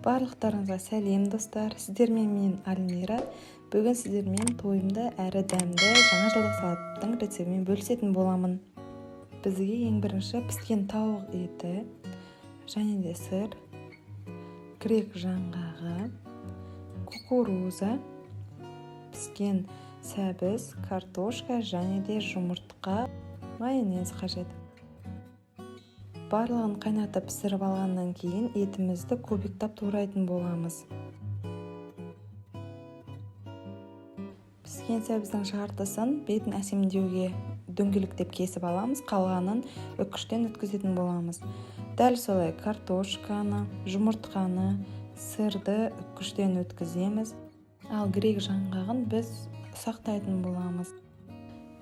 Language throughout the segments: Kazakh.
Барлықтарыңызға сәлем достар, сіздермен мен Альмира. Бүгін сіздермен тойымды әрі дәмді жаңа жылдық салаттың рецептімен бөлісетін боламын. Бізге ең бірінші піскен тауық еті, және де сыр, грек жаңғағы, кукуруза, піскен сәбіз, картошка және де жұмыртқа, майонез қажет. Барлығын қайнатып пісіріп алғаннан кейін етімізді кубиктап турайтын боламыз. Піскен сәбіздің жартысын бетін әсемдеуге дөңгелектеп кесіп аламыз, қалғанын үккіштен өткізетін боламыз. Дәл солай картошканы, жұмыртқаны, сырды үккіштен өткіземіз, ал грек жаңғағын біз ұсақтайтын боламыз.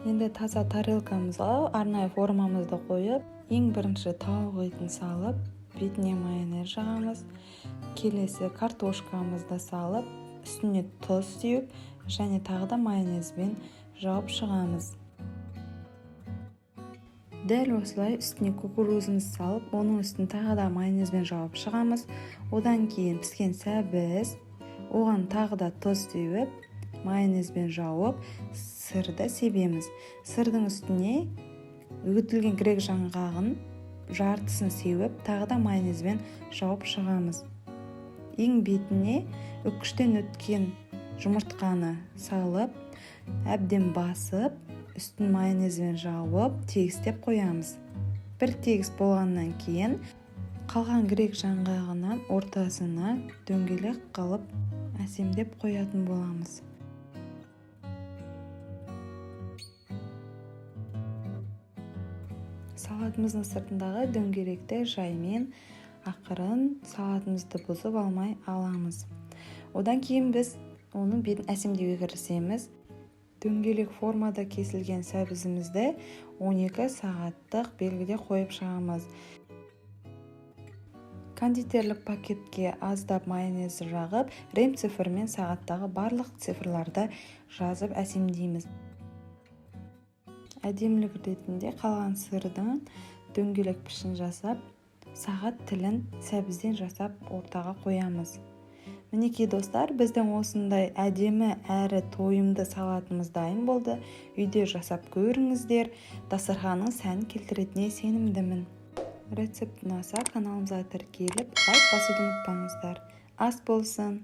Енді таза тарелкамызға арнайы формамызды қойып, ең бірінші тауық етін салып, бетіне майонез жағамыз. Келесі картошкамызды салып, үстіне тұз сеуіп, және тағы да майонезбен жауып шығамыз. Дәл осылай үстіне кукурузымызды салып, оның үстін тағы да майонезбен жауып шығамыз. Одан кейін піскен сәбіз, оған тағы да тұз сеуіп, майонезбен жауып, сырды себеміз. Сырдың үстіне үгітілген грек жаңғағын жартысын сеуіп, тағы да майонезбен жауып шығамыз. Ең бетіне үккіштен өткен жұмыртқаны салып, әбден басып, үстін майонезбен жауып, тегістеп қоямыз. Бір тегіс болғаннан кейін қалған грек жаңғағынан ортасына дөңгелек қылып әсемдеп қоятын боламыз. Салатымыздың сыртындағы дөңгелекті жаймен ақырын салатымызды бұзып алмай аламыз. Одан кейін біз оның бетін әсемдеуге кірісеміз. Дөңгелек формада кесілген сәбізімізді 12 сағаттық белгіде қойып шығамыз. Кондитерлік пакетке аздап майонез жағып, рем цифрмен сағаттағы барлық цифрларды жазып әсемдейміз. Әдемілік ретінде қалған сырдың дөңгелек пішін жасап, сағат тілін сәбізден жасап ортаға қоямыз. Мінекей достар, біздің осындай әдемі әрі тойымды салатымыз дайын болды. Үйде жасап көріңіздер, дастарханның сәнін келтіретініне сенімдімін. Рецепт ұнаса каналымызға тіркеліп, лайк басуды ұмытпаңыздар. Ас болсын!